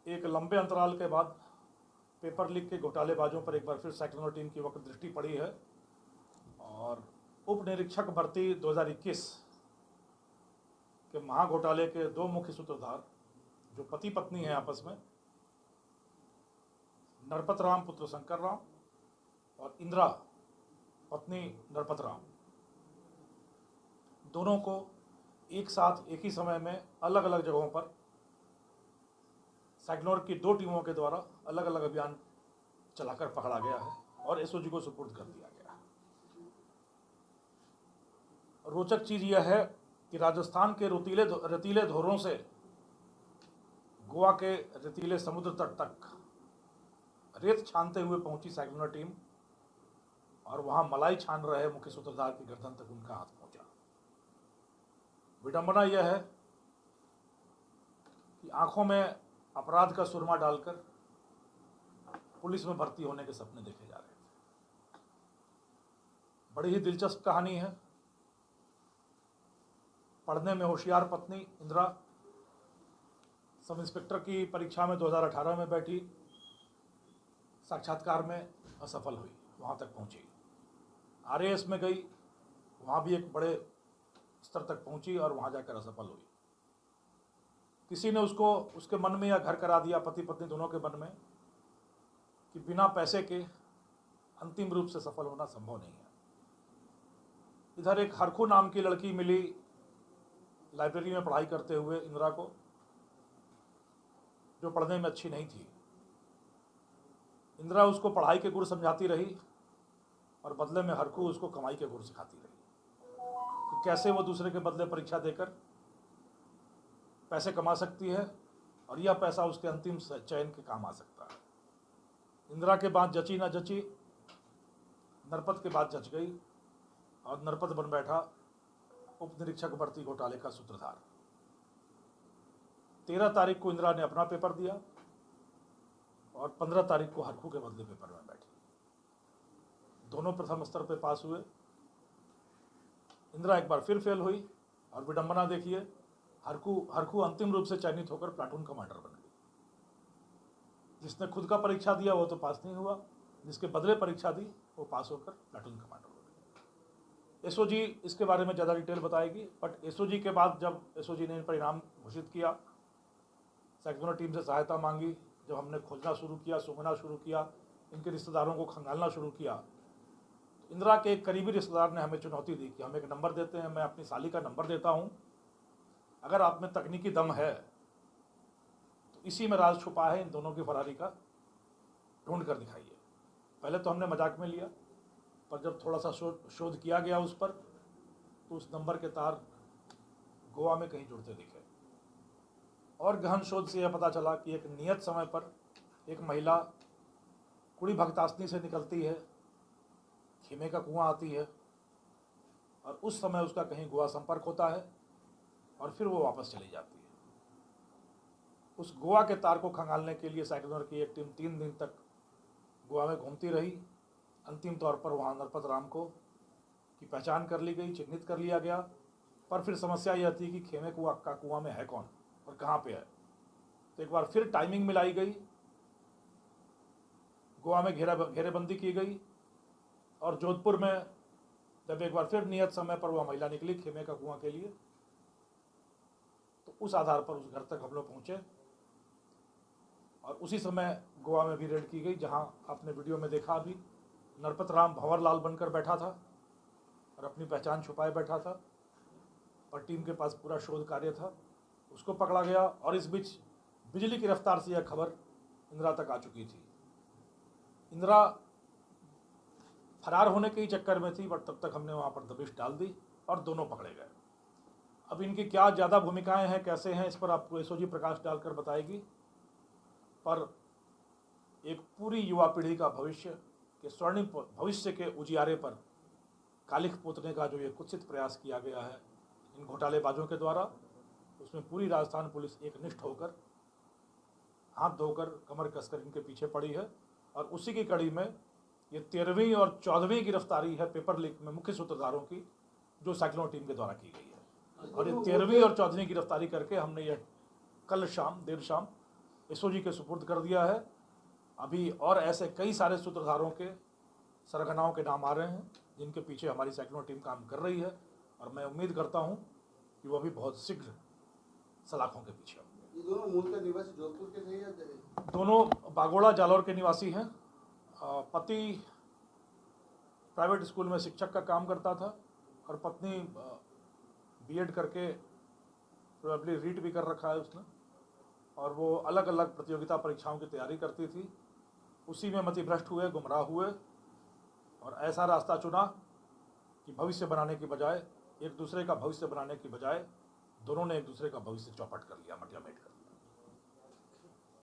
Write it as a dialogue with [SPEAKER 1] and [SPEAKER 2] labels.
[SPEAKER 1] एक लंबे अंतराल के बाद पेपर लीक के घोटालेबाजों पर एक बार फिर साइक्लोन टीम की वक्त दृष्टि पड़ी है और उप निरीक्षक भर्ती 2021 के महाघोटाले के दो मुख्य सूत्रधार जो पति पत्नी हैं आपस में, नरपत राम पुत्र शंकर राम और इंदिरा पत्नी नरपत राम, दोनों को एक साथ एक ही समय में अलग अलग जगहों पर साइक्लोन की दो टीमों के द्वारा अलग अलग अभियान चलाकर पकड़ा गया है और एसओजी को सुपुर्द कर दिया गया है। रोचक चीज यह है कि राजस्थान के रेतीले धोरों से गोवा के रेतीले समुद्र तट तक रेत छानते हुए पहुंची साइक्लोन टीम और वहां मलाई छान रहे मुख्य सूत्रधार की गर्दन तक उनका हाथ पहुंचा। विडंबना यह है कि आंखों में अपराध का सुरमा डालकर पुलिस में भर्ती होने के सपने देखे जा रहे थे। बड़ी ही दिलचस्प कहानी है। पढ़ने में होशियार पत्नी इंदिरा सब इंस्पेक्टर की परीक्षा में 2018 में बैठी, साक्षात्कार में असफल हुई, वहां तक पहुंची। आरएएस में गई, वहां भी एक बड़े स्तर तक पहुंची और वहां जाकर असफल हुई। किसी ने उसको उसके मन में यह घर करा दिया, पति पत्नी दोनों के मन में, कि बिना पैसे के अंतिम रूप से सफल होना संभव नहीं है। इधर एक हरखू नाम की लड़की मिली लाइब्रेरी में पढ़ाई करते हुए इंदिरा को, जो पढ़ने में अच्छी नहीं थी। इंदिरा उसको पढ़ाई के गुर समझाती रही और बदले में हरखू उसको कमाई के गुर सिखाती रही कि कैसे वो दूसरे के बदले परीक्षा देकर पैसे कमा सकती है और यह पैसा उसके अंतिम चयन के काम आ सकता है। इंदिरा के बाद जची ना जची, नरपत के बाद जच गई और नरपत बन बैठा उप निरीक्षक भर्ती घोटाले का सूत्रधार। 13 तारीख को इंदिरा ने अपना पेपर दिया और 15 तारीख को हरखू के बदले पेपर में बैठी। दोनों प्रथम स्तर पे पास हुए। इंदिरा एक बार फिर फेल हुई और विडंबना देखिए, हरखू अंतिम रूप से चयनित होकर प्लाटून कमांडर बन गई। जिसने खुद का परीक्षा दिया वो तो पास नहीं हुआ, जिसके बदले परीक्षा दी वो पास होकर प्लाटून कमांडर हो गई। एसओजी इसके बारे में ज़्यादा डिटेल बताएगी, बट एसओजी के बाद जब एसओजी ने परिणाम घोषित किया, साइक्लोन टीम से सहायता मांगी, जब हमने खोजना शुरू किया, सूंघना शुरू किया, इनके रिश्तेदारों को खंगालना शुरू किया, तो इंदिरा के एक करीबी रिश्तेदार ने हमें चुनौती दी कि हम एक नंबर देते हैं, मैं अपनी साली का नंबर देता हूँ, अगर आप में तकनीकी दम है तो इसी में राज छुपा है, इन दोनों की फरारी का ढूंढ कर दिखाइए। पहले तो हमने मजाक में लिया, पर जब थोड़ा सा शोध किया गया उस पर, तो उस नंबर के तार गोवा में कहीं जुड़ते दिखे। और गहन शोध से यह पता चला कि एक नियत समय पर एक महिला कुड़ी भक्तासनी से निकलती है, खेमे का कुआं आती है और उस समय उसका कहीं गोवा संपर्क होता है और फिर वो वापस चली जाती है। उस गोवा के तार को खंगालने के लिए साइक्लोन की एक टीम 3 दिन तक गोवा में घूमती रही। अंतिम तौर पर वहाँ नरपत राम को की पहचान कर ली गई, चिन्हित कर लिया गया। पर फिर समस्या यह थी कि खेमे का कुआं में है कौन और कहाँ पे है। तो एक बार फिर टाइमिंग मिलाई गई, गोवा में घेरेबंदी की गई और जोधपुर में जब एक बार फिर नियत समय पर वह महिला निकली खेमे का कुआं के लिए, तो उस आधार पर उस घर तक हम लोग पहुँचे और उसी समय गोवा में भी रेड की गई, जहां आपने वीडियो में देखा अभी नरपत राम भंवरलाल बनकर बैठा था और अपनी पहचान छुपाए बैठा था और टीम के पास पूरा शोध कार्य था। उसको पकड़ा गया और इस बीच बिजली की रफ्तार से यह खबर इंदिरा तक आ चुकी थी। इंदिरा फरार होने के ही चक्कर में थी, बट तब तक हमने वहाँ पर दबिश डाल दी और दोनों पकड़े गए। अब इनकी क्या ज़्यादा भूमिकाएं हैं, कैसे हैं, इस पर आपको एसओजी प्रकाश डालकर बताएगी। पर एक पूरी युवा पीढ़ी का भविष्य के स्वर्णिम भविष्य के उजियारे पर कालिख पोतने का जो ये कुत्सित प्रयास किया गया है इन घोटालेबाजों के द्वारा, उसमें पूरी राजस्थान पुलिस एक निष्ठ होकर हाथ धोकर कमर कसकर इनके पीछे पड़ी है। और उसी की कड़ी में ये 13वीं और 14वीं गिरफ्तारी है पेपर लीक में मुख्य सूत्रधारों की, जो साइक्लोन टीम के द्वारा की गई है। और ये 13वीं और 14वीं गिरफ्तारी करके हमने ये कल शाम देर शाम एसओजी के सुपुर्द कर दिया है। अभी और ऐसे कई सारे सूत्रधारों के, सरगनाओं के नाम आ रहे हैं जिनके पीछे हमारी सैकड़ों टीम काम कर रही है, और मैं उम्मीद करता हूं कि वो भी बहुत शीघ्र सलाखों के पीछे होंगे।
[SPEAKER 2] ये दोनों मूलतः निवासी जोधपुर के थे या
[SPEAKER 1] दोनों बागोड़ा जालौर के निवासी हैं। पति प्राइवेट स्कूल में शिक्षक का काम करता था और पत्नी बीएड करके प्रोबेबली रीट भी कर रखा है उसने, और वो अलग अलग प्रतियोगिता परीक्षाओं की तैयारी करती थी। उसी में मतिभ्रष्ट हुए, गुमराह हुए और ऐसा रास्ता चुना कि भविष्य बनाने की बजाय, एक दूसरे का भविष्य बनाने की बजाय दोनों ने एक दूसरे का भविष्य चौपट कर लिया, मटियामेट कर लिया।